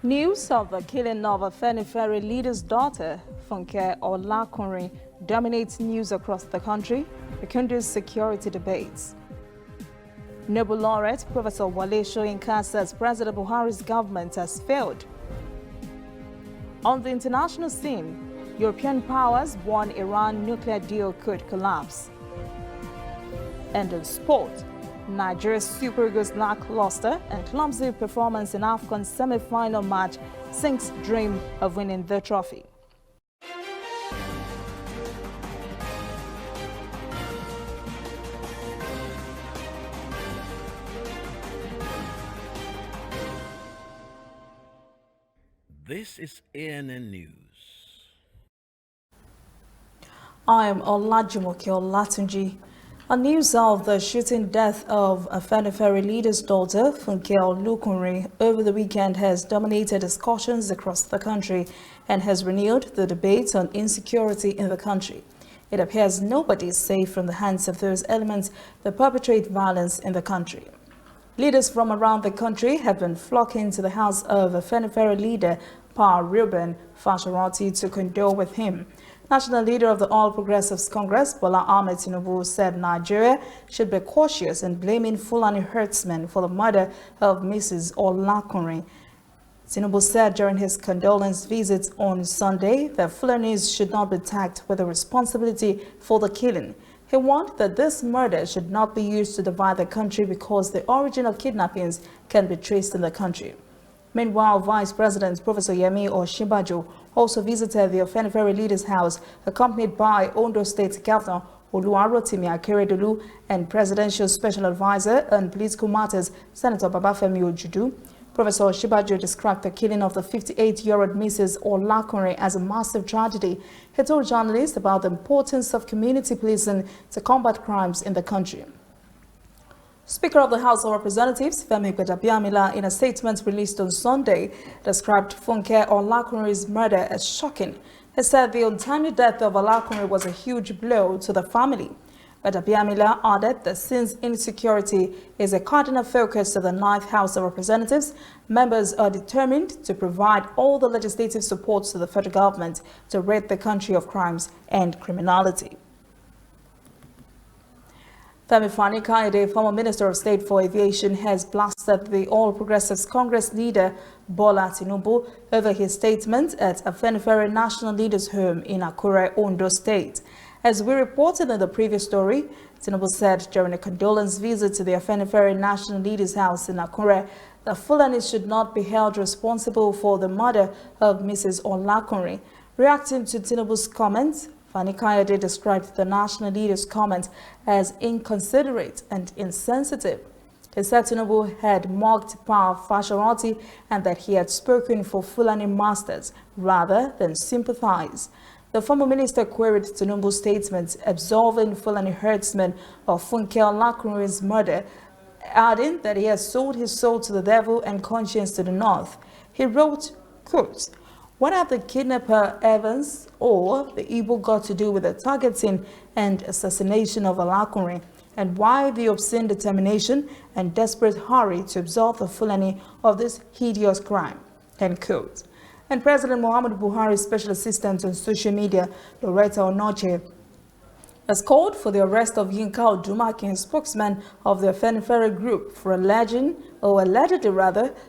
News of the killing of a Fani-Kayode leader's daughter, Fani-Kayode, dominates news across the country, rekindles security debates. Nobel laureate Professor Wale Soyinka says President Buhari's government has failed. On the international scene, European powers warn Iran nuclear deal could collapse. And in sport, Nigeria's Super Eagles' lackluster and clumsy performance in AFCON's semi-final match sinks dream of winning the trophy. This is ANN News. I am Olajumoke Olatunji. On news of the shooting death of a Fani-Kayode leader's daughter, Fani-Kayode, over the weekend has dominated discussions across the country and has renewed the debate on insecurity in the country. It appears nobody is safe from the hands of those elements that perpetrate violence in the country. Leaders from around the country have been flocking to the house of a Fani-Kayode leader, Ruben Fashionati, to condole with him. National leader of the All Progressives Congress, Bola Ahmed Tinubu, said Nigeria should be cautious in blaming Fulani herdsmen for the murder of Mrs. Olakunrin. Tinubu said during his condolence visit on Sunday that Fulanis should not be tagged with the responsibility for the killing. He warned that this murder should not be used to divide the country because the origin of kidnappings can be traced in the country. Meanwhile, Vice President Professor Yemi Osinbajo also visited the Fani-Kayode leader's house, accompanied by Ondo State Governor Oluwarotimi Akeredolu and Presidential Special Advisor on Political Matters, Senator Babafemi Ojudu. Professor Osinbajo described the killing of the 58-year-old Mrs. Olakunrin as a massive tragedy. He told journalists about the importance of community policing to combat crimes in the country. Speaker of the House of Representatives, Fani-Kayode, in a statement released on Sunday, described Funke Olakunrin's murder as shocking. He said the untimely death of Olakunrin was a huge blow to the family. Kayode added that since insecurity is a cardinal focus of the 9th House of Representatives, members are determined to provide all the legislative support to the federal government to rid the country of crimes and criminality. Fani-Kayode, former Minister of State for Aviation, has blasted the All Progressives Congress leader Bola Tinubu over his statement at a Fani-Kayode national leader's home in Akure, Ondo State. As we reported in the previous story, Tinubu said during a condolence visit to the Fani-Kayode national leader's house in Akure that Fulani should not be held responsible for the murder of Mrs. Olakunrin. Reacting to Tinubu's comments, Fani-Kayode described the national leader's comment as inconsiderate and insensitive. He said Tinubu had mocked Fashionati and that he had spoken for Fulani masters rather than sympathize. The former minister queried Tinubu's statement absolving Fulani herdsmen of Funke Olakunrin's murder, adding that he has sold his soul to the devil and conscience to the north. He wrote, quote, "What have the kidnapper Evans or the Igbo got to do with the targeting and assassination of Olakunrin, and why the obscene determination and desperate hurry to absolve the Fulani of this hideous crime?" End quote. And President Muhammadu Buhari's special assistant on social media, Loretta Onoche, has called for the arrest of Yinka Odumakin, spokesman of the Fani-Kayode group, for allegedly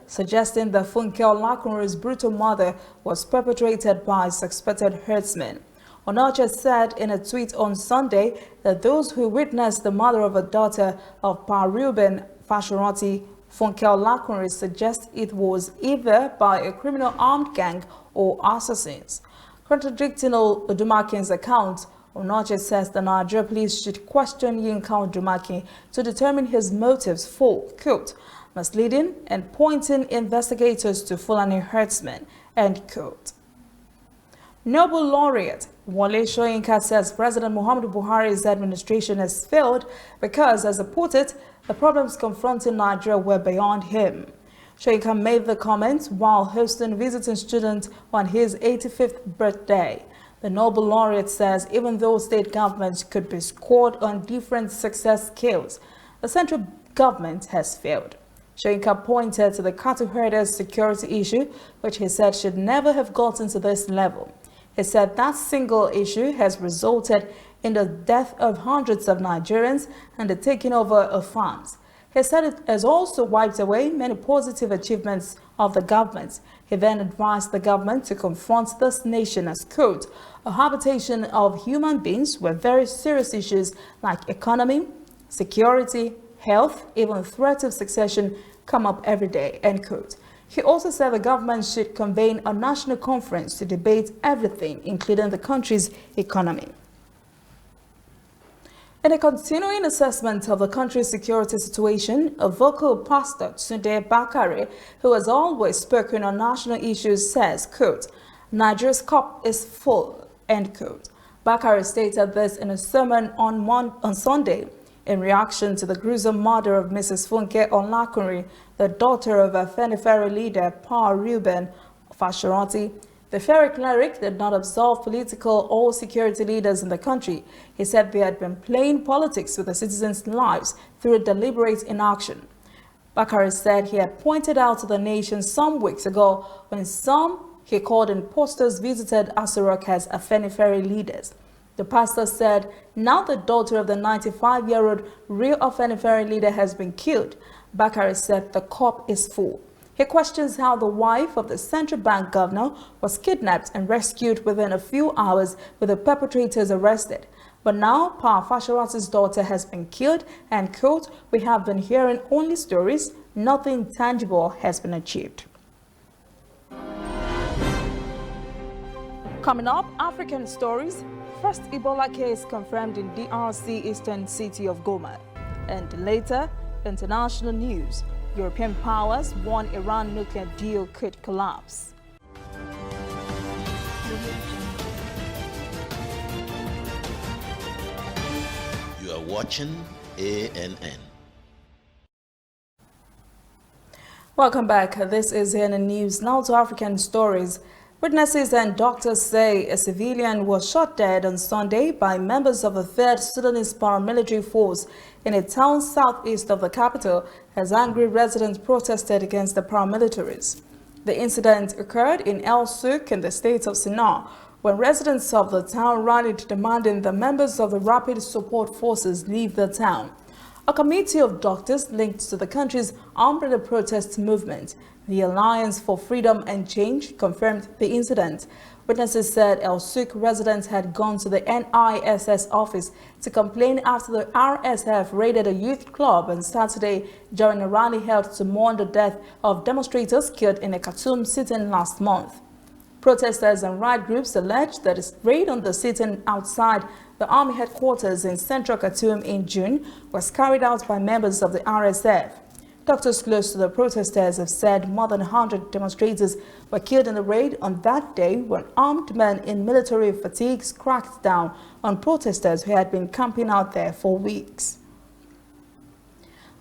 suggesting that Funke Olakunrin's brutal murder was perpetrated by suspected herdsmen. Onoche said in a tweet on Sunday that those who witnessed the murder of a daughter of Ruben Fashionati, Funke Olakunrin, suggest it was either by a criminal armed gang or assassins. Contradicting Odumakin's account, Onoche says the Nigeria police should question Yinka Odumakin to determine his motives for, quote, misleading and pointing investigators to Fulani herdsmen, end quote. Nobel laureate Wale Soyinka says President Muhammadu Buhari's administration has failed because, as he put it, the problems confronting Nigeria were beyond him. Soyinka made the comments while hosting visiting students on his 85th birthday. The Nobel laureate says even though state governments could be scored on different success scales, the central government has failed. Shoyinka pointed to the cattle herders' security issue, which he said should never have gotten to this level. He said that single issue has resulted in the death of hundreds of Nigerians and the taking over of farms. He said it has also wiped away many positive achievements of the government. He then advised the government to confront this nation as, quote, a habitation of human beings where very serious issues like economy, security, health, even threat of succession come up every day, end quote. He also said the government should convene a national conference to debate everything, including the country's economy. In a continuing assessment of the country's security situation, a vocal pastor, Tunde Bakare, who has always spoken on national issues, says, quote, Nigeria's cup is full, end quote. Bakare stated this in a sermon on Sunday in reaction to the gruesome murder of Mrs. Funke Olakunrin, the daughter of a Fani-Kayode leader, Pa Reuben Fashoranti. The fairy cleric did not absolve political or security leaders in the country. He said they had been playing politics with the citizens' lives through deliberate inaction. Bakare said he had pointed out to the nation some weeks ago when some he called imposters visited Asurok as Fani-Kayode leaders. The pastor said, now the daughter of the 95-year-old real Fani-Kayode leader has been killed. Bakare said the cup is full. He questions how the wife of the central bank governor was kidnapped and rescued within a few hours with the perpetrators arrested. But now, Pa Fashoranti's daughter has been killed and, quote, we have been hearing only stories, nothing tangible has been achieved. Coming up, African stories. First Ebola case confirmed in DRC eastern city of Goma. And later, international news. European powers warn Iran nuclear deal could collapse. You are watching ANN. Welcome back. This is ANN News. Now to African stories. Witnesses and doctors say a civilian was shot dead on Sunday by members of the 3rd Sudanese paramilitary force in a town southeast of the capital as angry residents protested against the paramilitaries. The incident occurred in El Souk in the state of Sinnar, when residents of the town rallied demanding the members of the Rapid Support Forces leave the town. A committee of doctors linked to the country's umbrella protest movement, the Alliance for Freedom and Change, confirmed the incident. Witnesses said El Souk residents had gone to the NISS office to complain after the RSF raided a youth club on Saturday during a rally held to mourn the death of demonstrators killed in a Khartoum sit-in last month. Protesters and riot groups alleged that a raid on the sit-in outside the army headquarters in central Khartoum in June was carried out by members of the RSF. Doctors close to the protesters have said more than 100 demonstrators were killed in the raid on that day when armed men in military fatigues cracked down on protesters who had been camping out there for weeks.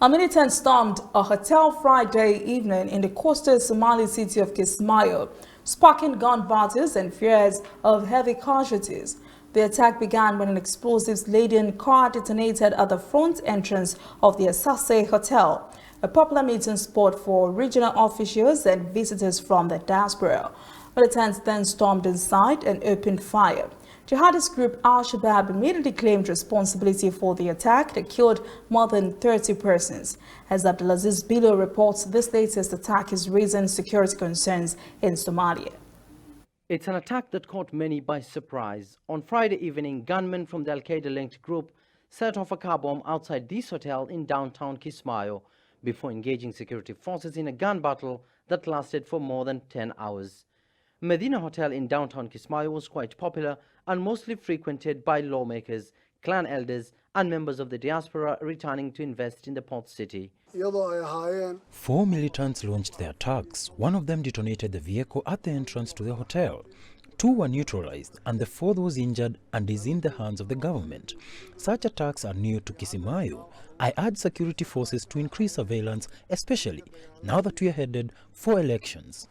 A militant stormed a hotel Friday evening in the coastal Somali city of Kismayo, sparking gun battles and fears of heavy casualties. The attack began when an explosives-laden car detonated at the front entrance of the Asase Hotel, a popular meeting spot for regional officials and visitors from the diaspora. Militants then stormed inside and opened fire. Jihadist group Al-Shabaab immediately claimed responsibility for the attack that killed more than 30 persons. As Abdulaziz Bilo reports, this latest attack is raising security concerns in Somalia. It's an attack that caught many by surprise. On Friday evening, gunmen from the Al-Qaeda-linked group set off a car bomb outside this hotel in downtown Kismayo before engaging security forces in a gun battle that lasted for more than 10 hours. Medina Hotel in downtown Kismayo was quite popular and mostly frequented by lawmakers, clan elders, and members of the diaspora returning to invest in the port city. 4 militants launched their attacks. One of them detonated the vehicle at the entrance to the hotel. 2 were neutralized and the 4th was injured and is in the hands of the government. Such attacks are new to Kismayo. I urge security forces to increase surveillance, especially now that we are headed for elections.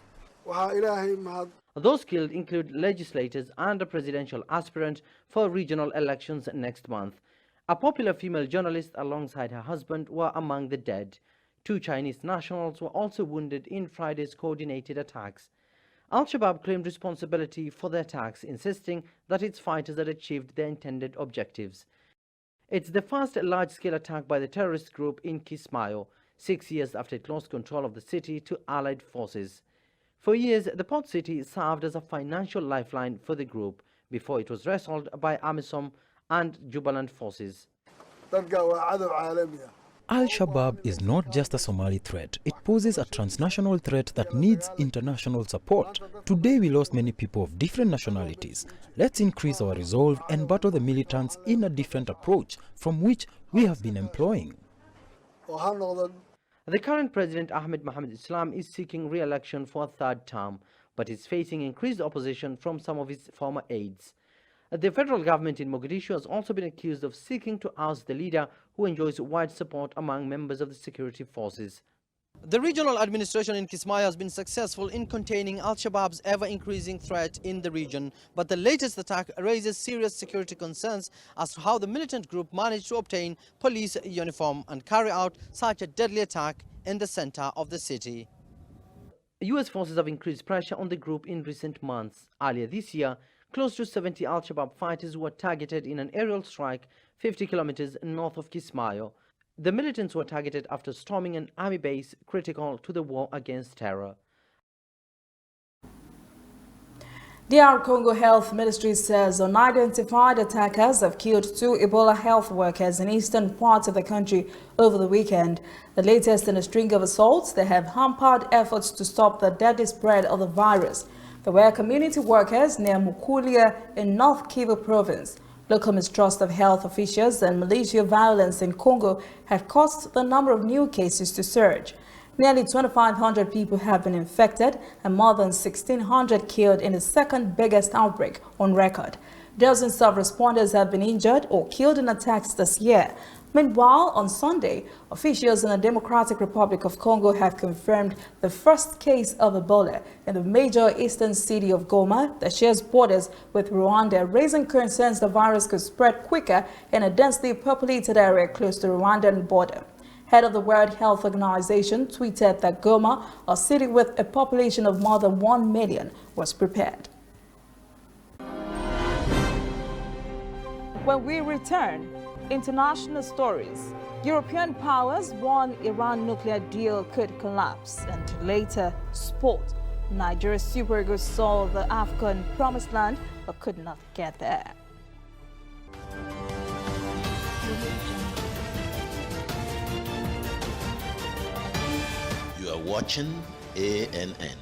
Those killed include legislators and a presidential aspirant for regional elections next month. A popular female journalist alongside her husband were among the dead. 2 Chinese nationals were also wounded in Friday's coordinated attacks. Al-Shabaab claimed responsibility for the attacks, insisting that its fighters had achieved their intended objectives. It's the first large-scale attack by the terrorist group in Kismayo, 6 years after it lost control of the city to Allied forces. For years, the port city served as a financial lifeline for the group before it was wrestled by AMISOM and Jubaland forces. Al-Shabaab is not just a Somali threat. It poses a transnational threat that needs international support. Today we lost many people of different nationalities. Let's increase our resolve and battle the militants in a different approach from which we have been employing. The current president, Ahmed Mohamed Islam, is seeking re-election for a third term, but is facing increased opposition from some of his former aides. The federal government in Mogadishu has also been accused of seeking to oust the leader, who enjoys wide support among members of the security forces. The regional administration in Kismayo has been successful in containing Al-Shabaab's ever-increasing threat in the region, but the latest attack raises serious security concerns as to how the militant group managed to obtain police uniform and carry out such a deadly attack in the center of the city. U.S. forces have increased pressure on the group in recent months. Earlier this year, close to 70 Al-Shabaab fighters were targeted in an aerial strike 50 kilometers north of Kismayo. The militants were targeted after storming an army base critical to the war against terror. DR Congo Health Ministry says unidentified attackers have killed 2 Ebola health workers in eastern parts of the country over the weekend. The latest in a string of assaults that have hampered efforts to stop the deadly spread of the virus. They were community workers near Mukulia in North Kivu province. Local mistrust of health officials and militia violence in Congo have caused the number of new cases to surge. Nearly 2,500 people have been infected and more than 1,600 killed in the second biggest outbreak on record. Dozens of responders have been injured or killed in attacks this year. Meanwhile, on Sunday, officials in the Democratic Republic of Congo have confirmed the first case of Ebola in the major eastern city of Goma that shares borders with Rwanda, raising concerns the virus could spread quicker in a densely populated area close to the Rwandan border. Head of the World Health Organization tweeted that Goma, a city with a population of more than 1 million, was prepared. When we return, international stories. European powers warn Iran nuclear deal could collapse. And later, sport. Nigeria's Super Eagles saw the African promised land but could not get there. You are watching ANN.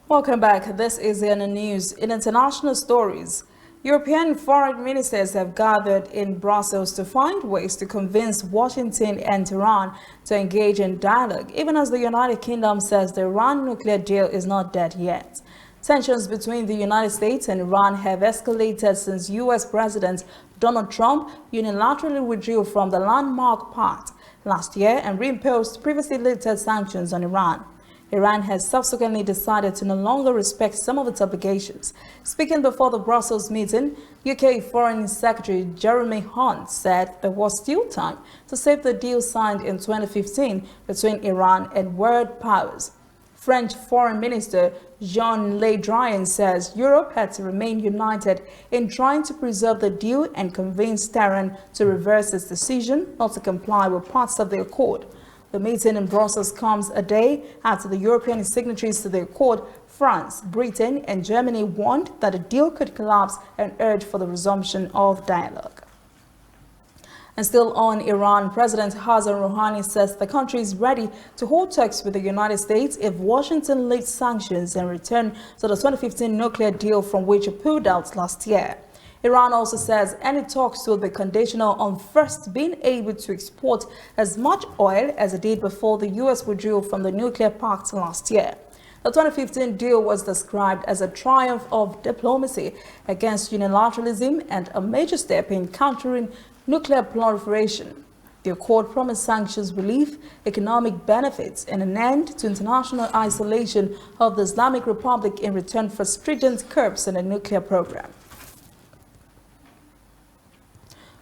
Welcome back. This is ANN News. In international stories, European foreign ministers have gathered in Brussels to find ways to convince Washington and Tehran to engage in dialogue, even as the United Kingdom says the Iran nuclear deal is not dead yet. Tensions between the United States and Iran have escalated since U.S. President Donald Trump unilaterally withdrew from the landmark pact last year and reimposed previously lifted sanctions on Iran. Iran has subsequently decided to no longer respect some of its obligations. Speaking before the Brussels meeting, UK Foreign Secretary Jeremy Hunt said there was still time to save the deal signed in 2015 between Iran and world powers. French Foreign Minister Jean Le Drian says Europe had to remain united in trying to preserve the deal and convince Tehran to reverse its decision not to comply with parts of the accord. The meeting in Brussels comes a day after the European signatories to the accord, France, Britain and Germany, warned that the deal could collapse and urged for the resumption of dialogue. And still on Iran, President Hassan Rouhani says the country is ready to hold talks with the United States if Washington lifts sanctions and return to the 2015 nuclear deal from which it pulled out last year. Iran also says any talks will be conditional on first being able to export as much oil as it did before the U.S. withdrew from the nuclear pact last year. The 2015 deal was described as a triumph of diplomacy against unilateralism and a major step in countering nuclear proliferation. The accord promised sanctions relief, economic benefits, and an end to international isolation of the Islamic Republic in return for stringent curbs in the nuclear program.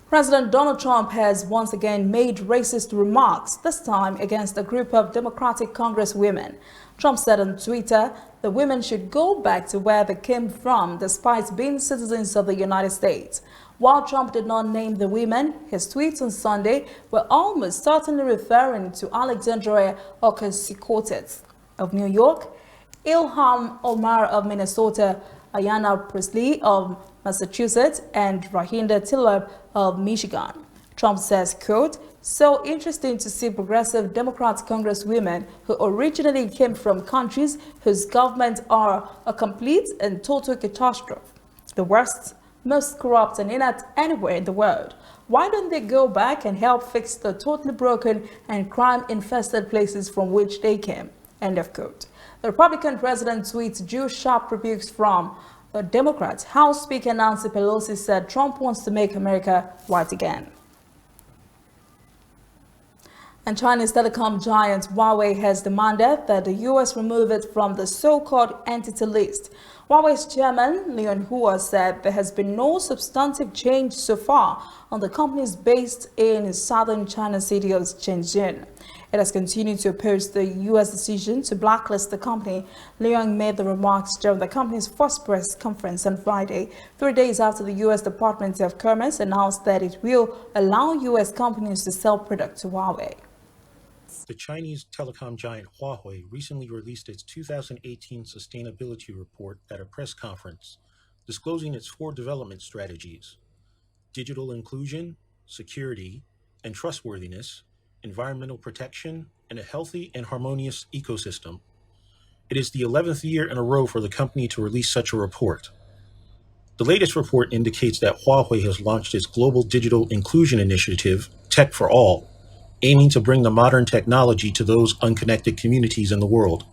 President Donald Trump has once again made racist remarks, this time against a group of Democratic Congresswomen. Trump said on Twitter the women should go back to where they came from despite being citizens of the United States. While Trump did not name the women, his tweets on Sunday were almost certainly referring to Alexandria Ocasio-Cortez of New York, Ilhan Omar of Minnesota, Ayanna Pressley of Massachusetts, and Rahinda Tlaib of Michigan. Trump says, quote, "So interesting to see progressive Democrat Congresswomen who originally came from countries whose governments are a complete and total catastrophe, the worst, most corrupt and inept anywhere in the world. Why don't they go back and help fix the totally broken and crime-infested places from which they came?" End of quote. The Republican president tweets drew sharp rebukes from the Democrats. House Speaker Nancy Pelosi said Trump wants to make America white again. And Chinese telecom giant Huawei has demanded that the U.S. remove it from the so-called entity list. Huawei's chairman, Leon Hua, said there has been no substantive change so far on the companies based in southern China city of Shenzhen. It has continued to oppose the U.S. decision to blacklist the company. Leon made the remarks during the company's first press conference on Friday, 3 days after the U.S. Department of Commerce announced that it will allow U.S. companies to sell products to Huawei. The Chinese telecom giant Huawei recently released its 2018 sustainability report at a press conference, disclosing its 4 development strategies: digital inclusion, security, and trustworthiness, environmental protection, and a healthy and harmonious ecosystem. It is the 11th year in a row for the company to release such a report. The latest report indicates that Huawei has launched its global digital inclusion initiative, Tech for All, aiming to bring the modern technology to those unconnected communities in the world.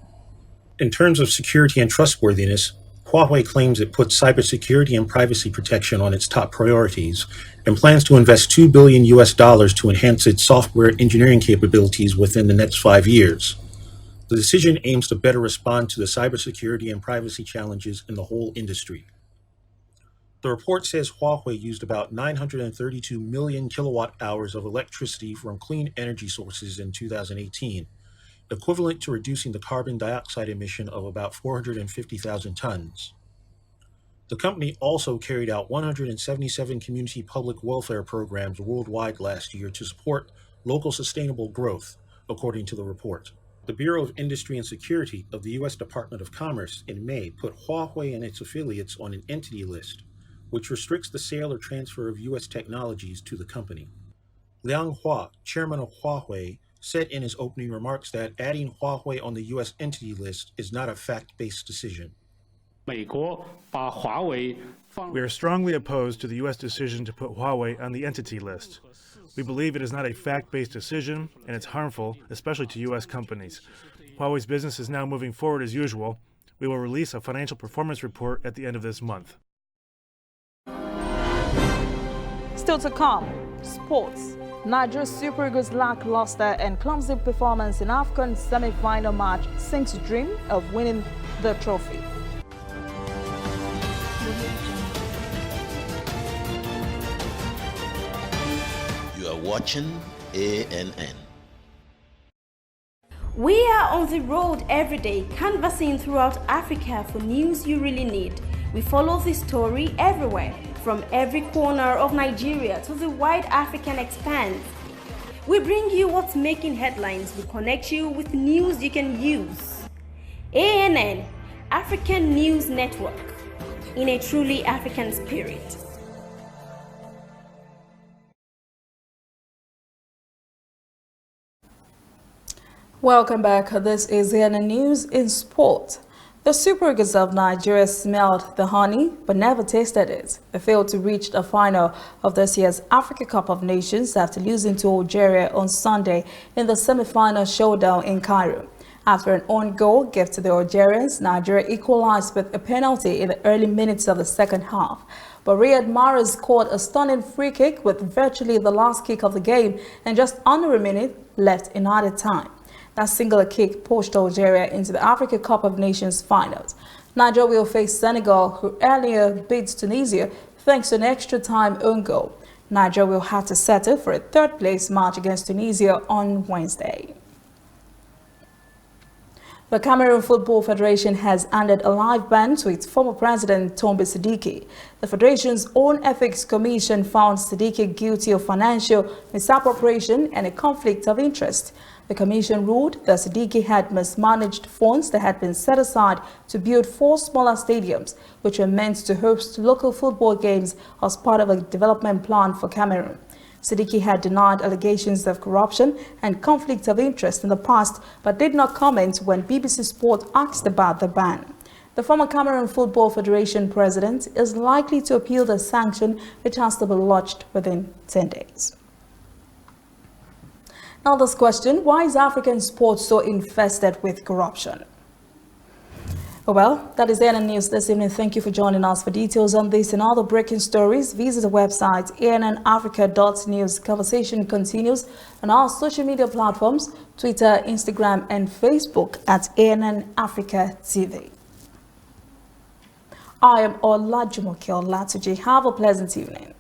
In terms of security and trustworthiness, Huawei claims it puts cybersecurity and privacy protection on its top priorities and plans to invest $2 billion to enhance its software engineering capabilities within the next 5 years. The decision aims to better respond to the cybersecurity and privacy challenges in the whole industry. The report says Huawei used about 932 million kilowatt hours of electricity from clean energy sources in 2018, equivalent to reducing the carbon dioxide emission of about 450,000 tons. The company also carried out 177 community public welfare programs worldwide last year to support local sustainable growth, according to the report. The Bureau of Industry and Security of the U.S. Department of Commerce in May put Huawei and its affiliates on an entity list, which restricts the sale or transfer of U.S. technologies to the company. Liang Hua, chairman of Huawei, said in his opening remarks that adding Huawei on the U.S. entity list is not a fact-based decision. We are strongly opposed to the U.S. decision to put Huawei on the entity list. We believe it is not a fact-based decision, and it's harmful, especially to U.S. companies. Huawei's business is now moving forward as usual. We will release a financial performance report at the end of this month. Still to come, sports. Nigeria's Super Eagles' lackluster and clumsy performance in AFCON semi-final match sinks dream of winning the trophy. You are watching ANN. We are on the road every day, canvassing throughout Africa for news you really need. We follow the story everywhere, from every corner of Nigeria to the wide African expanse. We bring you what's making headlines. We connect you with news you can use. ANN, African News Network, in a truly African spirit. Welcome back. This is ANN News in Sport. The Super Eagles of Nigeria smelled the honey but never tasted it. They failed to reach the final of this year's Africa Cup of Nations after losing to Algeria on Sunday in the semi-final showdown in Cairo. After an own goal given to the Algerians, Nigeria equalized with a penalty in the early minutes of the second half. But Riyad Mahrez scored a stunning free kick with virtually the last kick of the game and just under a minute left in added time. That singular kick pushed Algeria into the Africa Cup of Nations finals. Nigeria will face Senegal, who earlier beat Tunisia thanks to an extra-time own goal. Nigeria will have to settle for a third-place match against Tunisia on Wednesday. The Cameroon Football Federation has handed a live ban to its former president, Tombe Sidiki. The federation's own ethics commission found Sidiki guilty of financial misappropriation and a conflict of interest. The commission ruled that Sidiki had mismanaged funds that had been set aside to build 4 smaller stadiums, which were meant to host local football games as part of a development plan for Cameroon. Sidiki had denied allegations of corruption and conflict of interest in the past, but did not comment when BBC Sport asked about the ban. The former Cameroon Football Federation president is likely to appeal the sanction, which has to be lodged within 10 days. Now this question, why is African sports so infested with corruption? Well, that is ANN News this evening. Thank you for joining us. For details on this and other breaking stories, visit the website annafrica.news. Conversation continues on our social media platforms, Twitter, Instagram, and Facebook at ANN Africa TV. I am Olajumoke Olatuji. Have a pleasant evening.